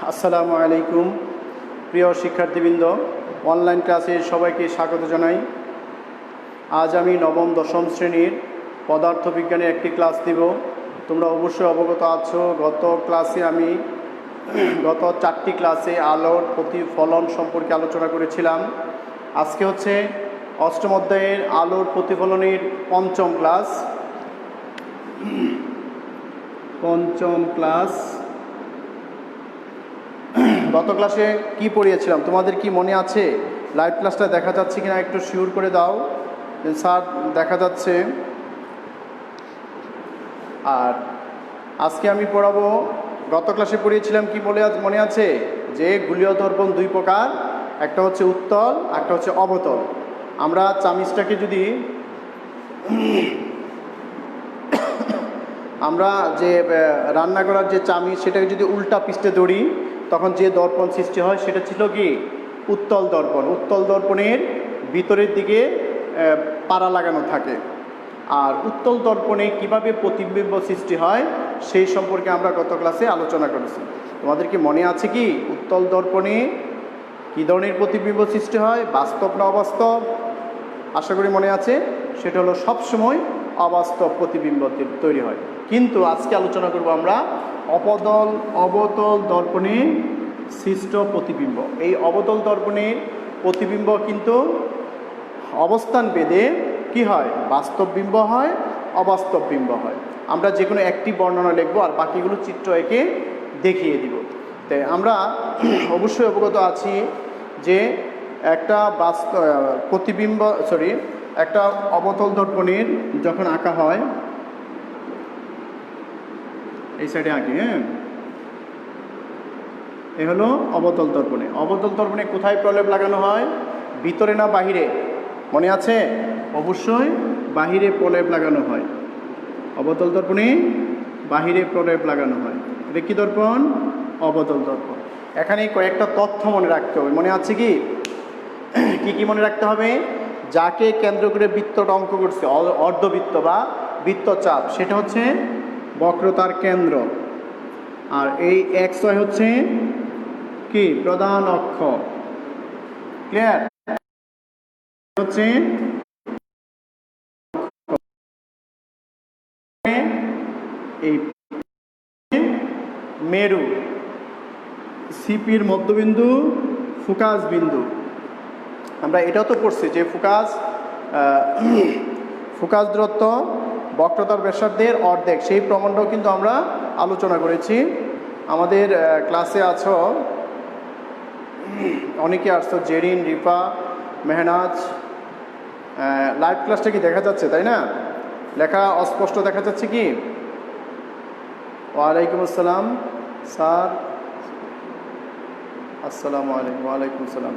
আসসালামু আলাইকুম প্রিয় শিক্ষার্থীবৃন্দ, অনলাইন ক্লাসে সবাইকে স্বাগত জানাই। আজ আমি নবম দশম শ্রেণীর পদার্থবিজ্ঞানের একটি ক্লাস দিব। তোমরা অবশ্যই অবগত আছো, গত 4টি ক্লাসে আলোর প্রতিফলন সম্পর্কে আলোচনা করেছিলাম। আজকে হচ্ছে অষ্টম অধ্যায়ের আলোর প্রতিফলনের পঞ্চম ক্লাস। গত ক্লাসে কি পড়িয়েছিলাম তোমাদের কি মনে আছে? লাইভ ক্লাসটা দেখা যাচ্ছে কিনা একটু শিওর করে দাও। স্যার দেখা যাচ্ছে। আর আজকে আমি পড়াবো, গত ক্লাসে পড়িয়েছিলাম কি মনে আছে যে গুলীয় দর্পণ দুই প্রকার, একটা হচ্ছে উত্তল, একটা হচ্ছে অবতল। আমরা চামিচটাকে যদি আমরা যে রান্না করার যে চামিচ সেটাকে যদি উল্টা পৃষ্ঠে ধরি তখন যে দর্পণ সৃষ্টি হয় সেটা ছিল কি উত্তল দর্পণ। উত্তল দর্পণের ভিতরের দিকে পাড়া লাগানো থাকে। আর উত্তল দর্পণে কিভাবে প্রতিবিম্ব সৃষ্টি হয় সেই সম্পর্কে আমরা গত ক্লাসে আলোচনা করেছি। তোমাদের কি মনে আছে কি উত্তল দর্পণে কী ধরনের প্রতিবিম্ব সৃষ্টি হয়, বাস্তব না অবাস্তব? আশা করি মনে আছে। সেটা হলো সবসময় অবাস্তব প্রতিবিম্ব তৈরি হয়। কিন্তু আজকে আলোচনা করব আমরা অবতল দর্পণে সৃষ্ট প্রতিবিম্ব। এই অবতল দর্পণের প্রতিবিম্ব কিন্তু অবস্থান ভেদে কি হয়, বাস্তব বিম্ব হয়, অবাস্তব বিম্ব হয়। আমরা যে কোনো একটি বর্ণনা লিখবো আর বাকিগুলো চিত্র এঁকে দেখিয়ে দিব। তাই আমরা অবশ্যই অবগত আছি যে একটা একটা অবতল দর্পণের যখন আঁকা হয়, এই সাইডে আঁকি, এ হলো অবতল দর্পণে। অবতল দর্পণে কোথায় প্রলেপ লাগানো হয়? ভিতরে না বাহিরে? মনে আছে? অবশ্যই বাহিরে প্রলেপ লাগানো হয়। অবতল দর্পণে বাহিরে প্রলেপ লাগানো হয়। এটা কি দর্পণ? অবতল দর্পণ। এখানে কয়েকটা তথ্য মনে রাখতে হবে। মনে আছে কি কি মনে রাখতে হবে? যাকে কেন্দ্র করে বৃত্তটা অঙ্ক করছে, অর্ধবৃত্ত বা বৃত্তচাপ, সেটা হচ্ছে বক্রতার কেন্দ্র। আর এই XY হচ্ছে কি প্রধান অক্ষ। ক্লিয়ার? হচ্ছে এই মেরু, সিপির মধ্যবিন্দু, ফোকাস বিন্দু। আমরা এটাও তো পড়ছি যে ফোকাস দূরত্ব বক্রতার ব্যাসার্ধের অর্ধেক, সেই প্রমাণটাও কিন্তু আমরা আলোচনা করেছি। আমাদের ক্লাসে আছো অনেকে আসছো, জেরিন, রিফা, মেহনাজ। লাইভ ক্লাসটা কি দেখা যাচ্ছে, তাই না? লেখা অস্পষ্ট দেখা যাচ্ছে কি? ওয়ালাইকুম আসসালাম স্যার। আসসালামু আলাইকুম। ওয়ালাইকুম আসসালাম।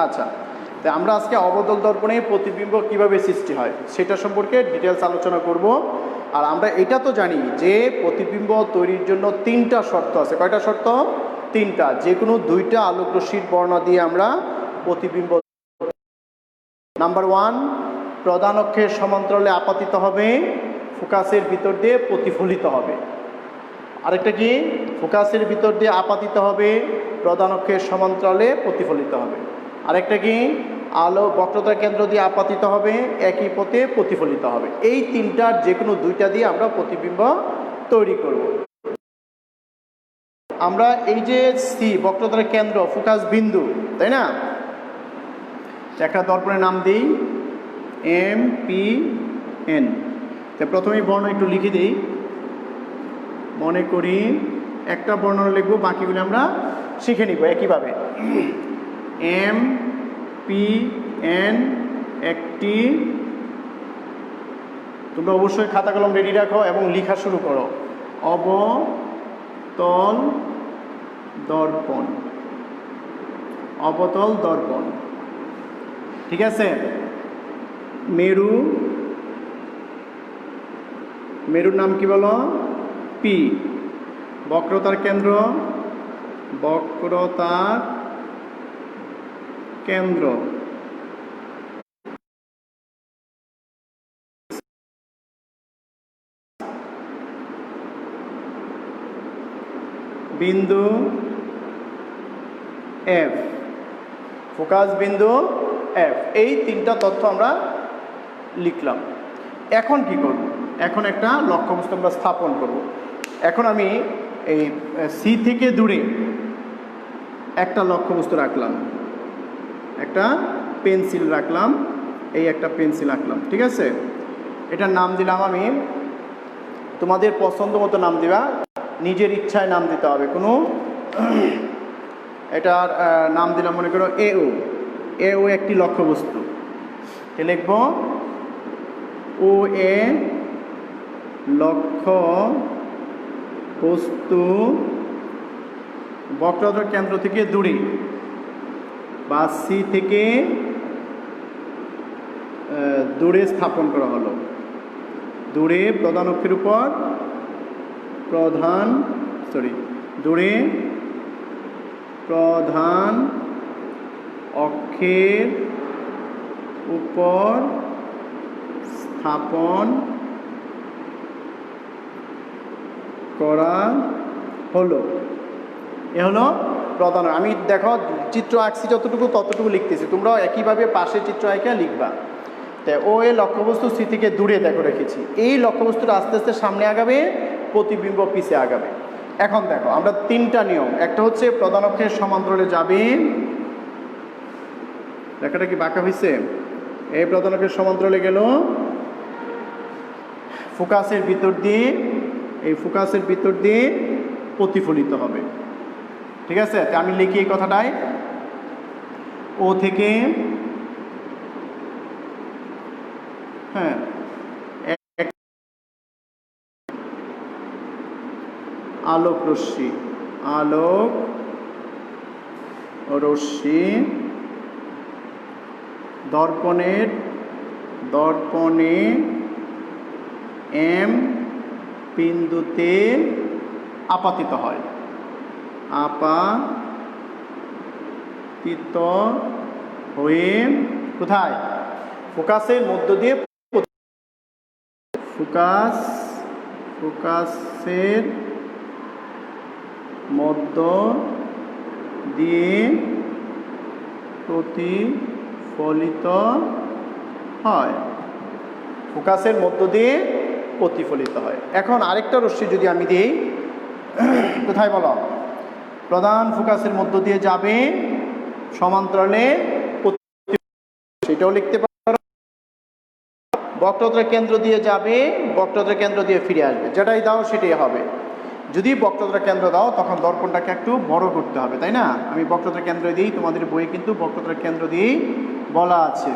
আচ্ছা, তো আমরা আজকে অবতল দর্পণে প্রতিবিম্ব কিভাবে সৃষ্টি হয় সেটা সম্পর্কে ডিটেলস আলোচনা করব। আর আমরা এটা তো জানি যে প্রতিবিম্ব তৈরির জন্য 3টা শর্ত আছে। কয়টা শর্ত? 3টা। যে কোনো 2টা আলোক রশ্মির বর্ণা দিয়ে আমরা প্রতিবিম্ব। নাম্বার 1, প্রধান অক্ষের সমান্তরালে আপাতিত হবে, ফোকাসের ভিতর দিয়ে প্রতিফলিত হবে। আরেকটা কি? ফোকাসের ভিতর দিয়ে আপাতিত হবে, প্রধান অক্ষের সমান্তরালে প্রতিফলিত হবে। আরেকটা কি? আলো বক্রতার কেন্দ্র দিয়ে আপাতিত হবে, একই পথে প্রতিফলিত হবে। এই 3টার যে কোনো 2টা দিয়ে আমরা প্রতিবিম্ব তৈরি করব। আমরা এই যে সি বক্রতার কেন্দ্র, ফোকাস বিন্দু, তাই না? একটা দর্পণের নাম দিই MPN। তো প্রথমেই বর্ণ একটু লিখে দিই। মনে করি একটা বর্ণনা লিখবো, বাকিগুলো আমরা শিখে নিব একইভাবে। MPN একটি, তোমরা অবশ্যই খাতা কলম রেডি রাখো এবং লেখা শুরু করো। অবতল দর্পণ, অবতল দর্পণ। ঠিক আছে? মেরুর নাম কি বলো? P। বক্রতার কেন্দ্র, বক্রতার কেন্দ্র। বিন্দু এফ, ফোকাস বিন্দু এফ, এই তিনটা তথ্য আমরা লিখলাম। এখন কি করব? এখন একটা লক্ষ্যবস্তু আমরা স্থাপন করব। এখন আমি এই সি থেকে দূরে একটা লক্ষ্যবস্তু রাখলাম, একটা পেন্সিল রাখলাম, এই একটা পেন্সিল রাখলাম, ঠিক আছে? এটার নাম দিলাম আমি, তোমাদের পছন্দ মতো নাম দিবা, নিজের ইচ্ছায় নাম দিতে হবে, কোনো এটার নাম দিলাম মনে করো এও। এও একটি লক্ষ্যবস্তু, লিখব ও এ লক্ষ্য বস্তু বক্ররেখার কেন্দ্র থেকে দূরে, বা সি থেকে দূরে স্থাপন করা হলো। দূরে প্রধান অক্ষের উপর দূরে প্রধান অক্ষের উপর স্থাপন করা হলো। এ হলো প্রধান। আমি দেখো চিত্র আঁকছি যতটুকু ততটুকু লিখতেছি, তোমরাও একইভাবে পাশে চিত্র আঁকা লিখবা। তাই ও এই লক্ষ্যবস্তু সি থেকে দূরে দেখো রেখেছি, এই লক্ষ্যবস্তুটা আস্তে আস্তে সামনে আগাবে, প্রতিবিম্ব পিছে আগাবে। এখন দেখো আমরা তিনটা নিয়ম, একটা হচ্ছে প্রধান অক্ষের সমান্তরালে যাবে, লেখাটা কি বাঁকা হয়েছে? এই প্রধান অক্ষের সমান্তরালে গেল, ফোকাসের ভিতর দিয়ে, এই ফোকাসের ভিতর দিয়ে প্রতিফলিত হবে, ঠিক আছে? আমি লিখি এই কথাটাই, ও থেকে হ্যাঁ আলোক রশ্মি দর্পণে এম বিন্দুতে আপাতিত হয়, আপাতিত হয়ে কোথায়? ফোকাসের মধ্য দিয়ে, ফোকাসের মধ্য দিয়ে প্রতিফলিত হয়, ফোকাসের মধ্য দিয়ে প্রতিফলিত হয়। এখন আরেকটা রশ্মি যদি আমি দিই, কোথায় বলো? প্রধান ফোকাসের মধ্য দিয়ে যাবে, সমান্তরালে সেটাও লিখতে পারো। বক্ররেখার কেন্দ্র দিয়ে যাবে, বক্ররেখার কেন্দ্র দিয়ে ফিরে আসবে, যেটাই দাও সেটাই হবে। যদি বক্ররেখার কেন্দ্র দাও তখন দর্পণটাকে একটু বড় করতে হবে, তাই না? আমি বক্ররেখার কেন্দ্র দিই, তোমাদের বইয়ে কিন্তু বক্ররেখার কেন্দ্র দিয়েই বলা আছে।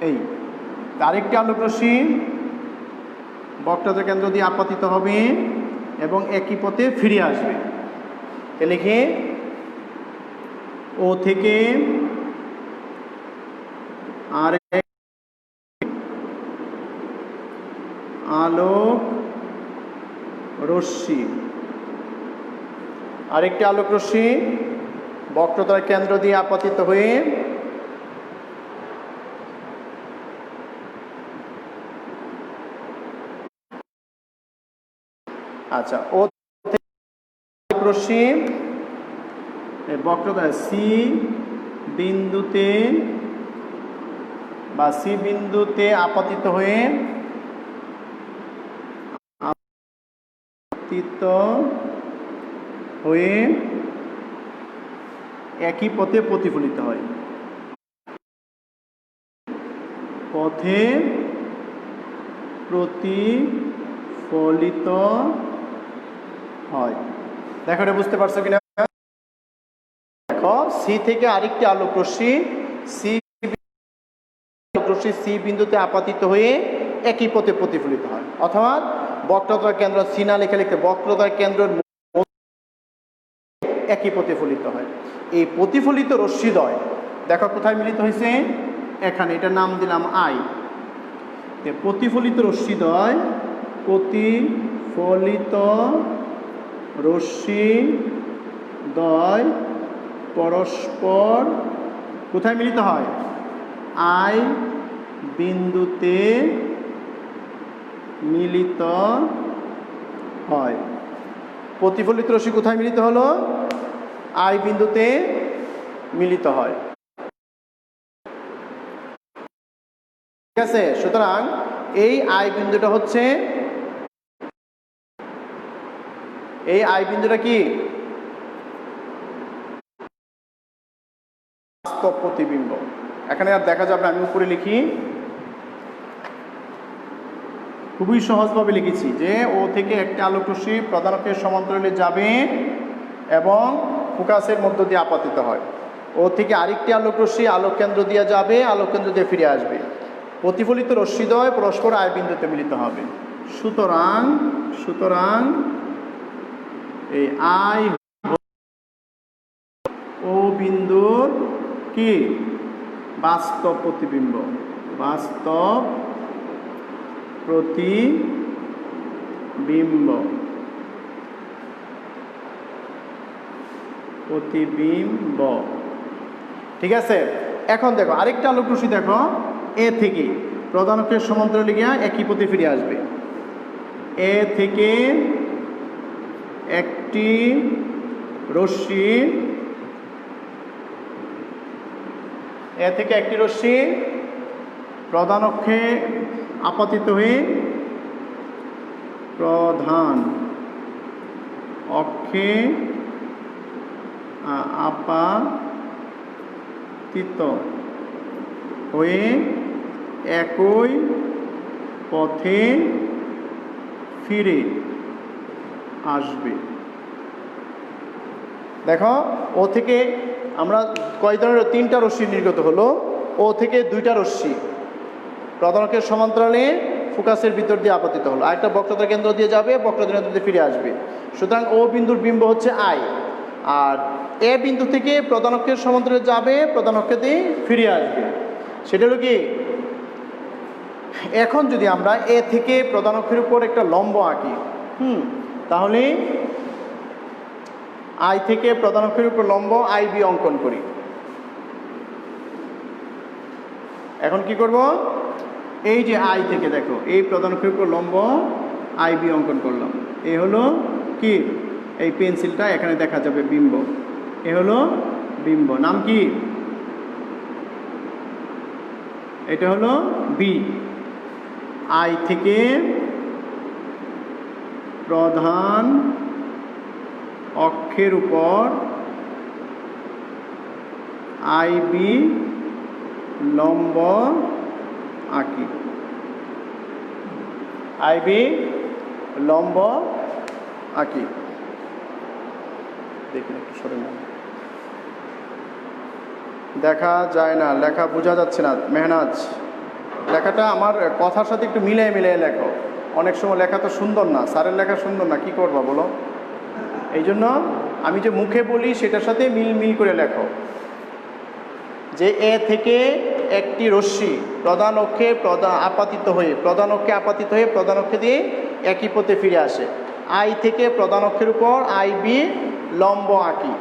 এই আরেকটি আলোক রশ্মি বক্ররেখার কেন্দ্র দিয়ে আপাতিত হবে এবং একই পথে ফিরে আসবে। লিখে ও থেকে আর আলোক রশ্মি, আরেকটি আলোক রশ্মি বক্রতার কেন্দ্র দিয়ে আপতিত হয়ে আচ্ছা ও রশ্মি বক্রতা সি বিন্দুতে বা সি বিন্দুতে আপতিত হয়ে একই পথে প্রতিফলিত হয়, পথে প্রতিফলিত হয়। দেখো এটা বুঝতে পারছো কিনা? দেখো সি থেকে আরেকটি আলোক রশ্মি সি বিন্দুতে আপতিত হয়ে একই পথে প্রতিফলিত হয়, অথবা বক্রতার কেন্দ্র সি না লেখা লিখতে বক্রতার কেন্দ্রের একই প্রতিফলিত হয়। এই প্রতিফলিত রশ্মিদ্বয় দেখো কোথায় মিলিত হয়েছে? এখানে, এটা নাম দিলাম আই। প্রতিফলিত রশ্মিদ্বয় পরস্পর কোথায় মিলিত হয়? আই বিন্দুতে মিলিত হয়। প্রতিফলিত রশ্মি কোথায় মিলিত হলো? আই বিন্দুতে মিলিত হয়। ঠিক আছে, সুতরাং এই আই বিন্দুটা হচ্ছে, এই আই বিন্দুটা কি? বাস্তব প্রতিবিম্ব। এখানে আর দেখা যাবে, আমি উপরে লিখি, খুবই সহজভাবে লিখেছি যে ও থেকে একটি আলোক রশ্মি প্রধান অক্ষের সমান্তরালে যাবে এবং ফোকাসের মধ্য দিয়ে আপতিত হয়। ও থেকে আরেকটি আলোক রশ্মি আলোক কেন্দ্র দিয়ে যাবে, আলোক কেন্দ্র দিয়ে ফিরে আসবে। প্রতিফলিত রশ্মিদ্বয় পরস্পর আই বিন্দুতে মিলিত হবে। সুতরাং এই আই ও বিন্দুর কি? বাস্তব প্রতিবিম্ব। বাস্তব প্রতিবিম্ব। ঠিক আছে, এখন দেখো আরেকটা আলোক রশ্মি, দেখো এ থেকে প্রধান অক্ষের সমান্তরালে গিয়া একই পথে ফিরে আসবে। এ থেকে একটি রশ্মি, প্রধান অক্ষে আপতিত হয়ে প্রধান অক্ষে আপতিত হয়ে একই পথে ফিরে আসবে। দেখো ও থেকে আমরা কয় ধরনের? 3টা রশ্মি নির্গত হলো। ও থেকে 2টা রশ্মি প্রধান অক্ষের সমান্তরালে ফোকাসের ভিতর দিয়ে আপতিত হলো, আরেকটা বক্রতার কেন্দ্র দিয়ে যাবে, বক্রতার কেন্দ্র দিয়ে ফিরে আসবে। সুতরাং ও বিন্দুর বিম্ব হচ্ছে আই, আর এ বিন্দু থেকে প্রধান অক্ষের সমান্তরালে যাবে, প্রধান অক্ষে দিয়ে ফিরে আসবে। সেটা হলো কি? এখন যদি আমরা এ থেকে প্রধান অক্ষের উপর একটা লম্ব আঁকি, তাহলে আই থেকে প্রধান অক্ষের উপর লম্ব আই বি অঙ্কন করি। এখন কি করব? এই যে আই থেকে দেখো এই প্রধান অক্ষের উপর লম্ব আই বি অঙ্কন করলাম। এ হলো কি? এই পেন্সিলটা এখানে দেখা যাবে বিম্ব। এ হলো বিম্ব। নাম কি? এটা হলো বি। আই থেকে প্রধান অক্ষের উপর আই বি লম্ব আঁকি। আই বি লম্ব আঁকি। দেখুন একটু সরে না, দেখা যায় না, লেখা বোঝা যাচ্ছে না। মেহনাজ, লেখাটা আমার কথার সাথে একটু মিলিয়ে লেখো। অনেক সময় লেখা তো সুন্দর না, স্যারের লেখা সুন্দর না, কি করবা বলো? এই জন্য আমি যে মুখে বলি সেটার সাথে মিল করে লেখো। যে এ থেকে একটি রশ্মি প্রধান অক্ষে আপতিত হয়ে প্রধান অক্ষে দিয়ে একই পথে ফিরে আসে। আই থেকে প্রধান অক্ষের উপর আই বি লম্ব আঁকি।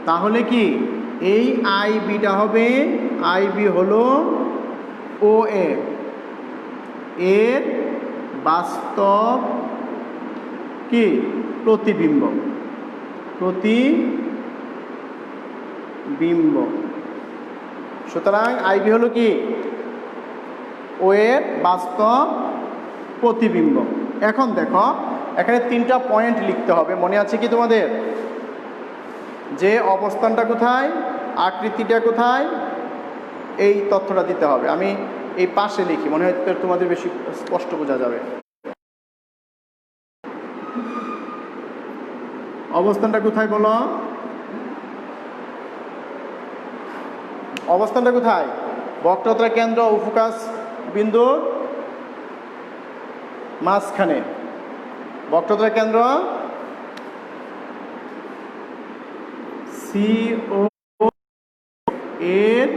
তাহলে কি এই আই বিটা হবে, আই বি হলো ও এর বাস্তব কি? প্রতিবিম্ব। সুতরাং আই বি হলো কি? ও এর বাস্তব প্রতিবিম্ব। এখন দেখো এখানে 3টা পয়েন্ট লিখতে হবে, মনে আছে কি তোমাদের? যে অবস্থানটা কোথায়, আকৃতিটা কোথায়, এই তথ্যটা দিতে হবে। আমি এই পাশে লিখি, মনে হয় তোমাদের বেশি স্পষ্ট বোঝা যাবে। অবস্থানটা কোথায় বলো? অবস্থানটা কোথায়? বক্রতার কেন্দ্র ও ফোকাস বিন্দুর মাঝখানে। বক্রতার কেন্দ্র সি ও এর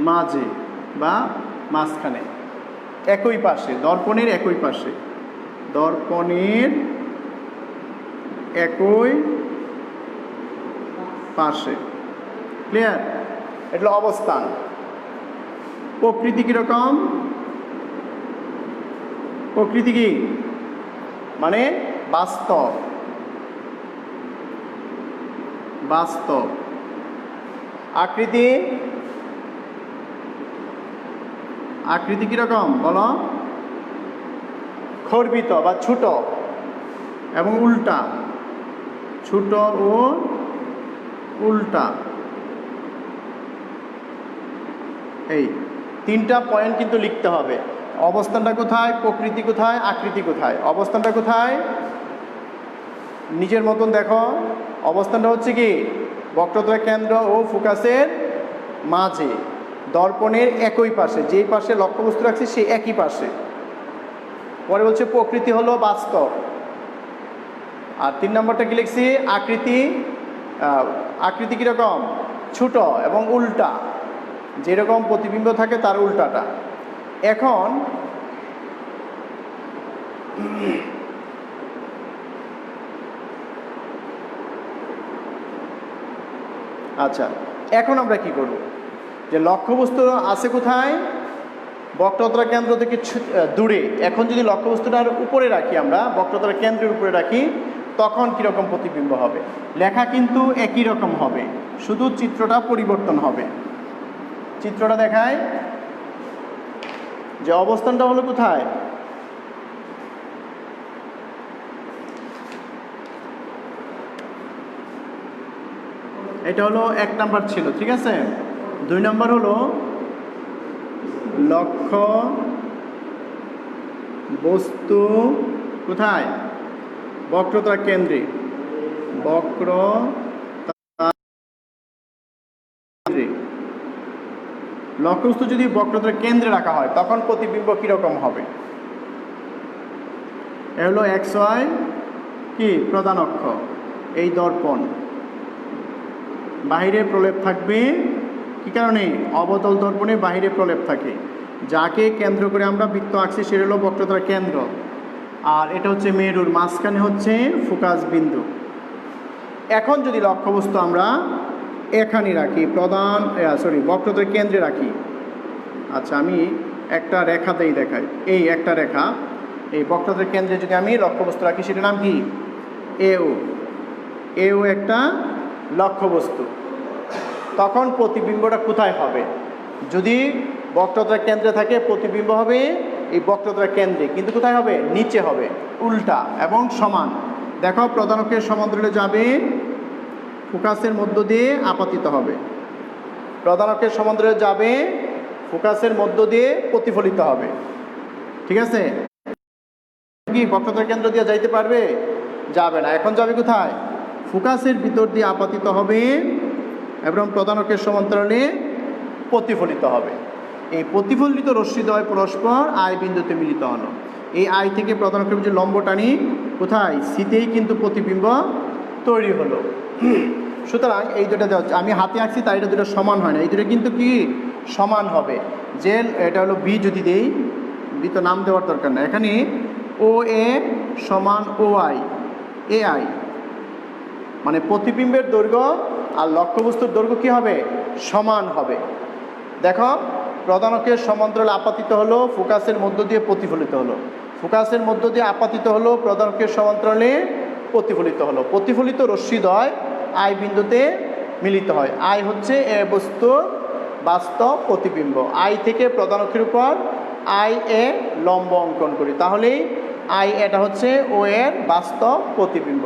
মাঝে বা মাঝখানে, একই পাশে, দর্পণের একই পাশে, ক্লিয়ার? এটা অবস্থান। প্রকৃতি কিরকম? প্রকৃতি কি মানে বাস্তব, বাস্তব। আকৃতি, আকৃতি কিরকম বলো? খর্বিত বা ছোট এবং উল্টা, ছোট ও উল্টা। এই তিনটা পয়েন্ট কিন্তু লিখতে হবে। অবস্থানটা কোথায়, প্রকৃতি কোথায়, আকৃতি কোথায়। অবস্থানটা কোথায় নিজের মতন দেখো। অবস্থানটা হচ্ছে কি বক্রতার কেন্দ্র ও ফোকাসের মাঝে, দর্পণের একই পাশে, যেই পাশে লক্ষ্যবস্তু রাখছি সেই একই পাশে। পরে বলছে প্রকৃতি হলো বাস্তব। আর 3 নম্বরটা কি লিখছি? আকৃতি। আকৃতি কীরকম? ছোট এবং উল্টা, যেরকম প্রতিবিম্ব থাকে তার উল্টাটা। এখন আচ্ছা, এখন আমরা কি করব? যে লক্ষ্যবস্তু আছে কোথায়? বক্রতার কেন্দ্র থেকে দূরে। এখন যদি লক্ষ্যবস্তুটার উপরে রাখি, আমরা বক্রতার কেন্দ্রের উপরে রাখি, তখন কীরকম প্রতিবিম্ব হবে? লেখা কিন্তু একই রকম হবে, শুধু চিত্রটা পরিবর্তন হবে। চিত্রটা দেখায় যে অবস্থানটা হলো কোথায়? এটা হলো 1 নাম্বার ছিল, ঠিক আছে। 2 নাম্বার হলো লক্ষ্য বস্তু কোথায়? বক্রতার কেন্দ্রে। লক্ষ্যবস্তু যদি বক্রতার কেন্দ্রে রাখা হয় তখন প্রতিবিম্ব কিরকম হবে? এ হলো XY কি প্রধান অক্ষ, এই দর্পণ। বাহিরে প্রলেপ থাকবে, কি কারণে? অবতল দর্পণে বাহিরে প্রলেপ থাকে। যাকে কেন্দ্র করে আমরা বৃত্ত আঁকছি সেটা হলো বক্রতার কেন্দ্র। আর এটা হচ্ছে মেরুর, মাঝখানে হচ্ছে ফোকাস বিন্দু। এখন যদি লক্ষ্যবস্তু আমরা এখানে রাখি, বক্রতার কেন্দ্রে রাখি। আচ্ছা, আমি একটা রেখাতেই দেখাই। এই একটা রেখা, এই বক্রতার কেন্দ্রে যদি আমি লক্ষ্যবস্তু রাখি, সেটার নাম কি? এও একটা লক্ষ্যবস্তু। তখন প্রতিবিম্বটা কোথায় হবে? যদি বক্রতার কেন্দ্রে থাকে, প্রতিবিম্ব হবে এই বক্রতার কেন্দ্রে, কিন্তু কোথায় হবে? নিচে হবে, উল্টা এবং সমান। দেখো, প্রধান অক্ষের সমান্তরালে যাবে, ফোকাসের মধ্য দিয়ে আপতিত হবে। প্রধান অক্ষের সমান্তরালে যাবে, ফোকাসের মধ্য দিয়ে প্রতিফলিত হবে, ঠিক আছে। কি বক্রতার কেন্দ্র দিয়ে যাইতে পারবে? যাবে না। এখন যাবে কোথায়? ফোকাসের ভিতর দিয়ে আপতিত হবে এবং প্রধান অক্ষের সমান্তরালে প্রতিফলিত হবে। এই প্রতিফলিত রশ্মিদ্বয় পরস্পর আই বিন্দুতে মিলিত হলো। এই আই থেকে প্রধান অক্ষের যে লম্ব টানি, কোথায়? সিতেই কিন্তু প্রতিবিম্ব তৈরি হলো। সুতরাং এই দুটা আমি হাতে আঁকছি, তাই এটা দুটো সমান হয় না। এই দুটো কিন্তু কি সমান হবে। যে এটা হলো বি, যদি দেই, বি তো নাম দেওয়ার দরকার না। এখানে OA সমান OI, AI মানে প্রতিবিম্বের দৈর্ঘ্য আর লক্ষ্যবস্তুর দৈর্ঘ্য কি হবে? সমান হবে। দেখো, প্রধান অক্ষের সমান্তরালে আপতিত হলো, ফোকাসের মধ্য দিয়ে প্রতিফলিত হলো। ফোকাসের মধ্য দিয়ে আপতিত হলো, প্রধান অক্ষের সমান্তরালে প্রতিফলিত হলো। প্রতিফলিত রশ্মিদ্বয় আই বিন্দুতে মিলিত হয়। আই হচ্ছে এ বস্তুর বাস্তব প্রতিবিম্ব। আই থেকে প্রধান অক্ষের উপর IA লম্ব অঙ্কন করি, তাহলেই এটা হচ্ছে ও এর বাস্তব প্রতিবিম্ব।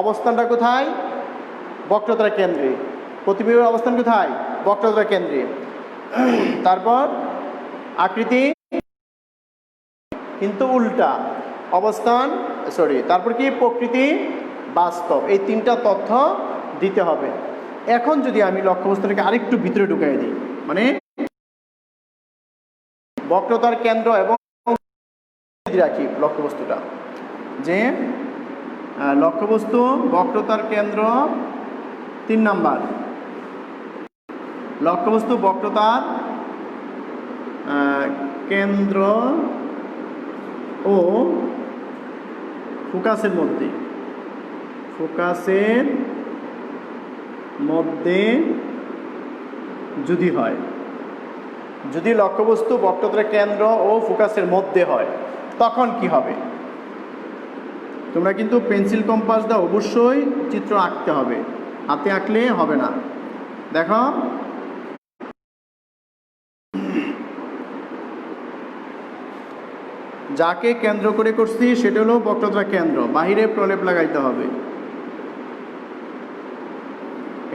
অবস্থানটা কোথায়? বক্রতার কেন্দ্রে। প্রতিবিম্বের অবস্থান কোথায়? বক্রতার কেন্দ্রে। তারপর আকৃতি কিন্তু উল্টা, অবস্থান তারপর কি? প্রকৃতি বাস্তব। এই 3টা তথ্য দিতে হবে। এখন যদি আমি লক্ষ্যবস্তুটাকে আরেকটু ভিতরে ঢুকাই দিই, মানে বক্রতার কেন্দ্র এবং রাখি লক্ষ্যবস্তুটা, যে লক্ষ্যবস্তু বক্রতার কেন্দ্র 3 নাম্বার, লক্ষ্যবস্তু বক্রতার কেন্দ্র ও ফোকাসের মধ্যে যদি হয়, যদি লক্ষ্যবস্তু বক্রতার কেন্দ্র ও ফোকাসের মধ্যে হয়, তখন কি হবে? তোমরা কিন্তু পেন্সিল কম্পাস দিয়ে অবশ্যই চিত্র আঁকতে হবে, হাতে আঁকলে হবে না। দেখো যাকে কেন্দ্র করে করছি সেটা হলো বক্রতার কেন্দ্র, বাহিরে প্রলেপ লাগাইতে হবে।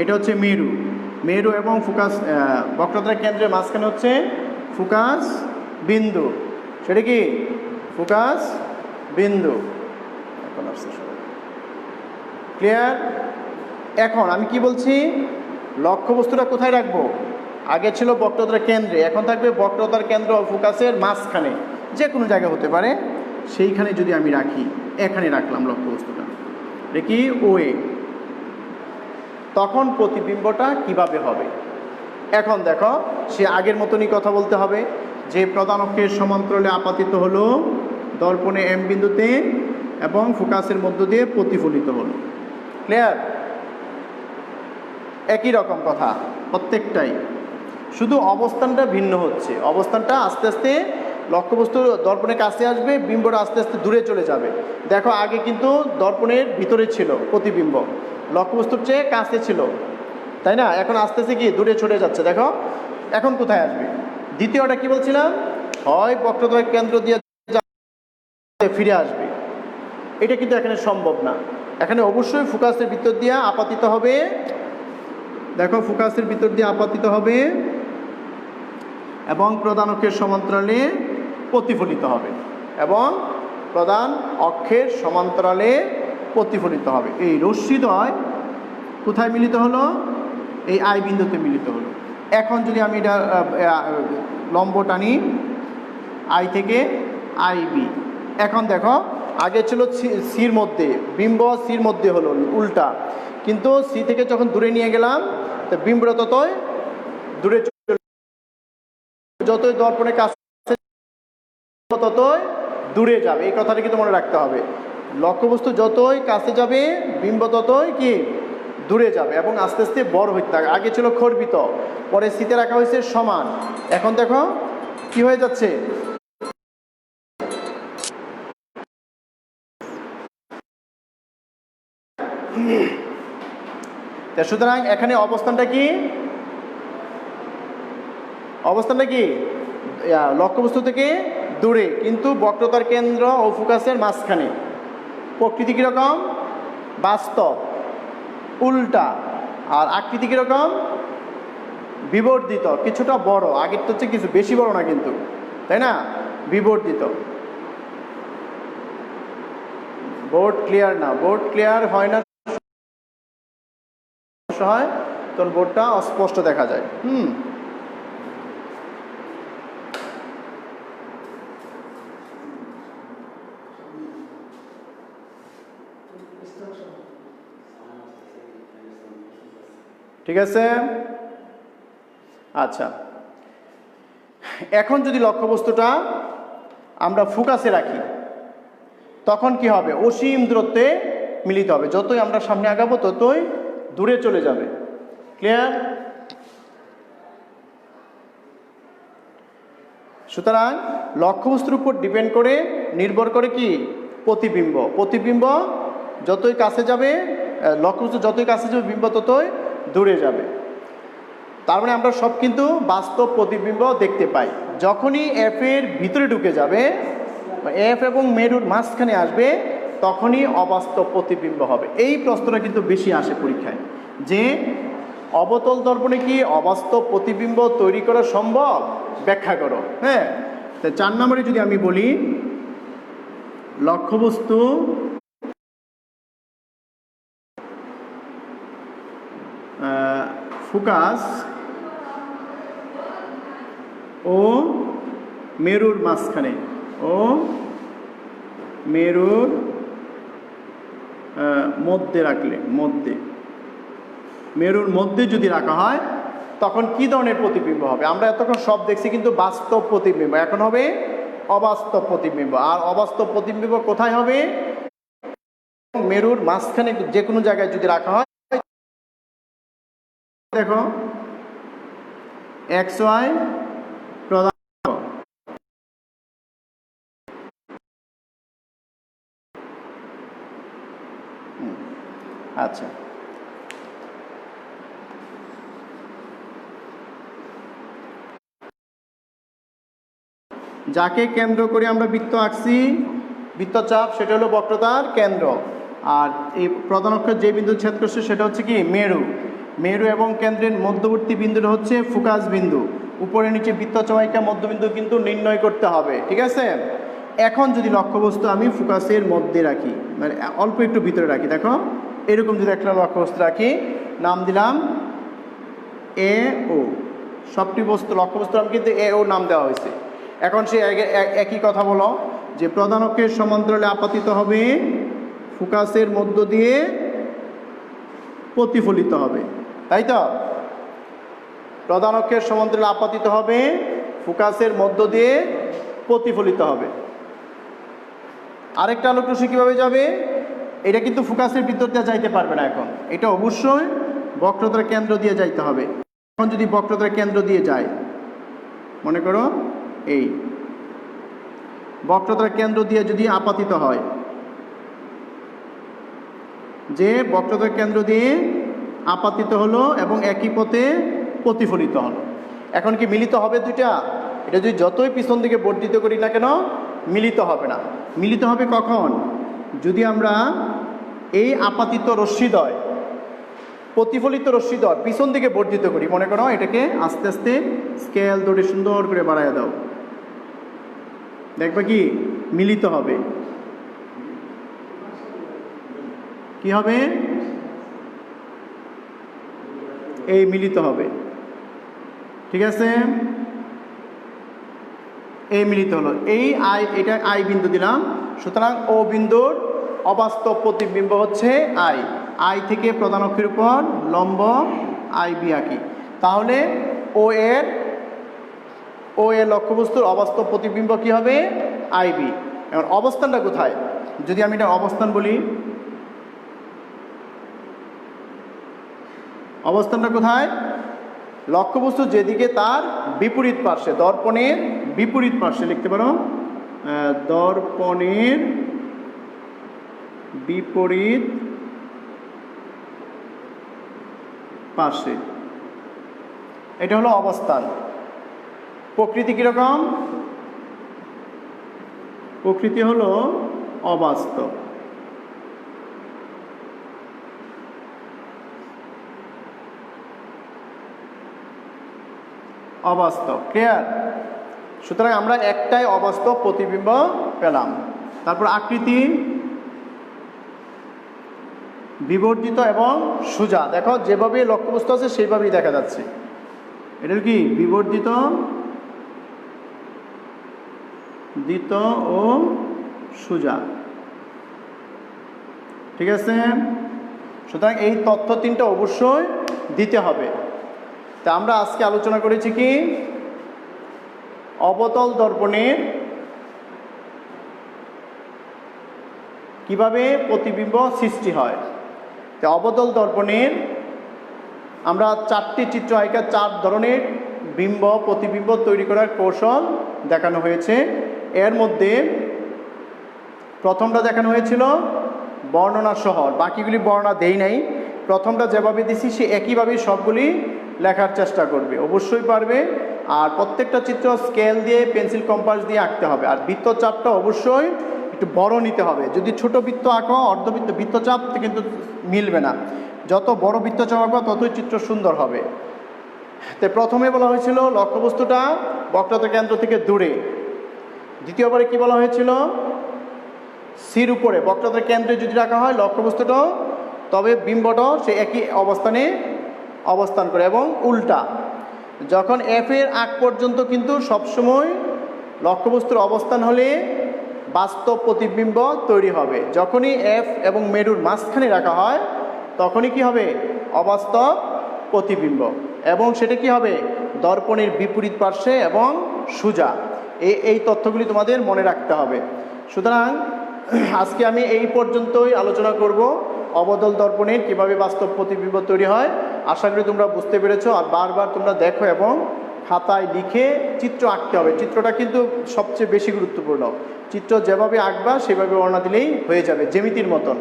এটা হচ্ছে মেরু, মেরু এবং ফোকাস, বক্রতার কেন্দ্রের মাঝখানে হচ্ছে ফোকাস বিন্দু। সেটা কি ফোকাস বিন্দু। এখন আসছে ক্লিয়ার? এখন আমি কি বলছি, লক্ষ্যবস্তুটা কোথায় রাখবো? আগে ছিল বক্রতার কেন্দ্রে, এখন থাকবে বক্রতার কেন্দ্র ও ফোকাসের মাঝখানে, যে কোনো জায়গা হতে পারে। সেইখানে যদি আমি রাখি, এখানে রাখলাম লক্ষ্যবস্তুটা, দেখি ওয়ে, তখন প্রতিবিম্বটা কিভাবে হবে? এখন দেখো, সে আগের মতনই কথা বলতে হবে যে প্রধান অক্ষের সমান্তরালে আপাতিত হলো, দর্পণে এম বিন্দুতে এবং ফোকাসের মধ্য দিয়ে প্রতিফলিত হলো। ক্লিয়ার? একই রকম কথা প্রত্যেকটাই, শুধু অবস্থানটা ভিন্ন হচ্ছে। অবস্থানটা আস্তে আস্তে লক্ষ্যবস্তু দর্পণের কাছে আসবে, বিম্বটা আস্তে আস্তে দূরে চলে যাবে। দেখো আগে কিন্তু দর্পণের ভিতরে ছিল প্রতিবিম্ব, লক্ষ্যবস্তুর চেয়ে কাছে ছিল, তাই না? এখন আস্তে আস্তে কি দূরে চলে যাচ্ছে। দেখো এখন কোথায় আসবে? দ্বিতীয়টা কি বলছিলাম, হয় বক্রতার কেন্দ্র দিয়ে ফিরে আসবে, এটা কিন্তু এখানে সম্ভব না। এখানে অবশ্যই ফোকাসের ভিতর দিয়ে আপাতিত হবে। দেখো ফোকাসের ভিতর দিয়ে আপাতিত হবে এবং প্রধান অক্ষের সমান্তরালে প্রতিফলিত হবে, এবং প্রধান অক্ষের সমান্তরালে প্রতিফলিত হবে। এই রশ্মিদ্বয় কোথায় মিলিত হলো? এই আই বিন্দুতে মিলিত হলো। এখন যদি আমি এটা লম্ব টানি আই থেকে আই বি, এখন দেখো আগে ছিল সির মধ্যে, বিম্ব সির মধ্যে হলো উল্টা, কিন্তু সি থেকে যখন দূরে নিয়ে গেলাম তো বিম্বটা ততই দূরে, যতই দর্পণের কাছে ততই দূরে যাবে। এই কথাটা কিন্তু মনে রাখতে হবে। লক্ষ্যবস্তু যতই কাছে যাবে বিম্ব ততই কি দূরে যাবে এবং আস্তে আস্তে বড় হইতে থাকে। আগে ছিল খর্বিত, পরে শীতে রাখা হয়েছে সমান, এখন দেখো কি হয়ে যাচ্ছে, সুতরাং এখানে অবস্থানটা কি, অবস্থানটা কি লক্ষ্যবস্তু থেকে দূরে, কিন্তু বক্রতার কেন্দ্র ও ফোকাসের মাঝখানে। প্রকৃতি কীরকম? বাস্তব, উল্টা। আর আকৃতি কীরকম? বিবর্ধিত, কিছুটা বড়, আগের তো হচ্ছে কিছু বেশি বড় না কিন্তু, তাই না? বিবর্ধিত। বোর্ড ক্লিয়ার না? বোর্ড ক্লিয়ার হয় না, হয় তখন বোর্ডটা অস্পষ্ট দেখা যায়। ঠিক আছে, আচ্ছা। এখন যদি লক্ষ্যবস্তুটা আমরা ফোকাসে রাখি তখন কি হবে? অসীম দূরত্বে মিলিত হবে, যতই আমরা সামনে আগাবো ততই দূরে চলে যাবে। ক্লিয়ার? সুতরাং লক্ষ্যবস্তুর উপর ডিপেন্ড করে, নির্ভর করে কি? প্রতিবিম্ব। প্রতিবিম্ব যতই কাছে যাবে, লক্ষ্যবস্তু যতই কাছে যাবে বিম্ব ততই দূরে যাবে। তার মানে আমরা সব কিন্তু বাস্তব প্রতিবিম্ব দেখতে পাই। যখনই এফ এর ভিতরে ঢুকে যাবে, এফ এবং মেরুর মাঝখানে আসবে, তখনই অবাস্তব প্রতিবিম্ব হবে। এই প্রশ্নটা কিন্তু বেশি আসে পরীক্ষায়, যে অবতল দর্পণে কি অবাস্তব প্রতিবিম্ব তৈরি করা সম্ভব? ব্যাখ্যা করো। হ্যাঁ, তো 4 নম্বরে যদি আমি বলি, লক্ষ্যবস্তু ফোকাস ও মেরুর মাঝখানে, ও মেরুর মধ্যে রাখলে, মধ্যে, মেরুর মধ্যে যদি রাখা হয় তখন কি ধরনের প্রতিবিম্ব হবে? আমরা এতক্ষণ সব দেখছি কিন্তু বাস্তব প্রতিবিম্ব, এখন হবে অবাস্তব প্রতিবিম্ব। আর অবাস্তব প্রতিবিম্ব কোথায় হবে? মেরুর মাঝখানে যে কোনো জায়গায় যদি রাখা হয়। দেখো এক্স ওয়াই প্রধান আচ্ছা, যাকে কেন্দ্র করে আমরা বৃত্ত আঁকছি, বৃত্তচাপ, সেটা হলো বক্রতার কেন্দ্র। আর এই প্রধান অক্ষ যে বিন্দু ছেদ করছে সেটা হচ্ছে কি মেরু। মেরু এবং কেন্দ্রের মধ্যবর্তী বিন্দুটা হচ্ছে ফোকাস বিন্দু। উপরে নিচে বৃত্তচাপিকা মধ্যবিন্দু কিন্তু নির্ণয় করতে হবে, ঠিক আছে। এখন যদি লক্ষ্যবস্তু আমি ফোকাসের মধ্যে রাখি, মানে অল্প একটু ভিতরে রাখি, দেখো এরকম যদি একটা লক্ষ্যবস্তু রাখি, নাম দিলাম এ ও, সবটি বস্তু লক্ষ্যবস্তু আমি কিন্তু এ ও নাম দেওয়া হয়েছে। এখন সে একই কথা বলো যে প্রধান অক্ষের সমান্তরালে আপাতিত হবে, ফোকাসের মধ্য দিয়ে প্রতিফলিত হবে, তাই তো? প্রধান অক্ষের সমান্তরালে আপাতিত হবে, ফোকাসের মধ্য দিয়ে প্রতিফলিত হবে। আরেকটা আলোক রশ্মি কীভাবে যাবে? এটা কিন্তু ফোকাসের ভিতর দিয়ে যাইতে পারবে না, এখন এটা অবশ্যই বক্রতার কেন্দ্র দিয়ে যাইতে হবে। এখন যদি বক্রতার কেন্দ্র দিয়ে যায়, মনে করো এই বক্রতার কেন্দ্র দিয়ে যদি আপাতিত হয়, যে বক্রতার কেন্দ্র দিয়ে আপাতিত হলো এবং একই পথে প্রতিফলিত হলো, এখন কি মিলিত হবে দুইটা? এটা যদি যতই পিছন দিকে বর্ধিত করি না কেন, মিলিত হবে না। মিলিত হবে কখন? যদি আমরা এই আপাতিত রশ্মিদ্বয়, প্রতিফলিত রশ্মিদ্বয় পিছন দিকে বর্ধিত করি। মনে করো এটাকে আস্তে আস্তে স্কেল ধরে সুন্দর করে বাড়াইয়া দাও, দেখবে কি মিলিত হবে। কি হবে? এই মিলিত হবে, ঠিক আছে। এই মিলিত হলো, এই আই, এটা আই বিন্দু দিলাম। সুতরাং ও বিন্দুর অবাস্তব প্রতিবিম্ব হচ্ছে আই। আই থেকে প্রধান অক্ষের উপর লম্ব আই বি আঁকি, তাহলে ও এর লক্ষ্যবস্তুর অবাস্তব প্রতিবিম্ব কি হবে? I B. এখন অবস্থানটা কোথায়? যদি আমি এটা অবস্থান বলি, অবস্থানটা কোথায়? লক্ষ্যবস্তু যেদিকে তার বিপরীত পার্শ্বে, দর্পণের বিপরীত পার্শ্বে লিখতে পারো, দর্পণের বিপরীত পার্শ্বে, এটা হলো অবস্থান। প্রকৃতি কিরকম? প্রকৃতি হলো অবাস্তব। অবাস্তব, ক্লিয়ার? সুতরাং আমরা একটাই অবাস্তব প্রতিবিম্ব পেলাম। তারপর আকৃতি বিবর্ধিত এবং সোজা। দেখো যেভাবে লক্ষ্যবস্তু আছে সেইভাবেই দেখা যাচ্ছে। এটার কি বিবর্ধিত, দ্বিত ও সোজা, ঠিক আছে। সুতরাং এই তথ্য তিনটা অবশ্যই দিতে হবে। তা আমরা আজকে আলোচনা করেছি কি অবতল দর্পণের কিভাবে প্রতিবিম্ব সৃষ্টি হয়। তো অবতল দর্পণের আমরা চারটি চিত্র আঁকা, চার ধরনের বিম্ব প্রতিবিম্ব তৈরি করার কৌশল দেখানো হয়েছে। এর মধ্যে প্রথমটা দেখানো হয়েছিল বর্ণনা সহ, বাকিগুলি বর্ণনা দেই নাই। প্রথমটা যেভাবে দিছি সে একইভাবেই সবগুলি লেখার চেষ্টা করবে, অবশ্যই পারবে। আর প্রত্যেকটা চিত্র স্কেল দিয়ে, পেন্সিল কম্পাস দিয়ে আঁকতে হবে। আর বৃত্তচাপটা অবশ্যই একটু বড় নিতে হবে। যদি ছোট বৃত্ত আঁকো, অর্ধবৃত্ত, বৃত্তচাপ কিন্তু মিলবে না। যত বড় বৃত্তচাপ আঁকো ততই চিত্র সুন্দর হবে। তো প্রথমে বলা হয়েছিল লক্ষ্যবস্তুটা বক্রতার কেন্দ্র থেকে দূরে। দ্বিতীয়বারে কি বলা হয়েছিল? সির উপরে, বক্রতার কেন্দ্রে যদি রাখা হয় লক্ষ্যবস্তুটাও, তবে বিম্বটাও সে একই অবস্থানে অবস্থান করে। এবং উল্টা, যখন এফ এর আগ পর্যন্ত কিন্তু সবসময় লক্ষ্যবস্তুর অবস্থান হলে বাস্তব প্রতিবিম্ব তৈরি হবে। যখনই এফ এবং মেরুর মাঝখানে রাখা হয় তখনই কি হবে? অবাস্তব প্রতিবিম্ব। এবং সেটা কি হবে? দর্পণের বিপরীত পার্শ্বে এবং সোজা। এই তথ্যগুলি তোমাদের মনে রাখতে হবে। সুতরাং আজকে আমি এই পর্যন্তই আলোচনা করব অবতল দর্পণের কিভাবে বাস্তব প্রতিবিম্ব তৈরি হয়। আশা করি তোমরা বুঝতে পেরেছো। আর বারবার তোমরা দেখো এবং খাতায় লিখে চিত্র আঁকতে হবে। চিত্রটা কিন্তু সবচেয়ে বেশি গুরুত্বপূর্ণ। চিত্র যেভাবে আঁকবা সেভাবে ওড়না দিলেই হয়ে যাবে, জ্যামিতির মতন।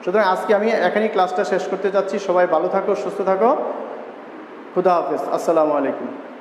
সুতরাং আজকে আমি এখানেই ক্লাসটা শেষ করতে যাচ্ছি। সবাই ভালো থাকো, সুস্থ থাকো। খুদা হাফেজ। আসসালামু আলাইকুম।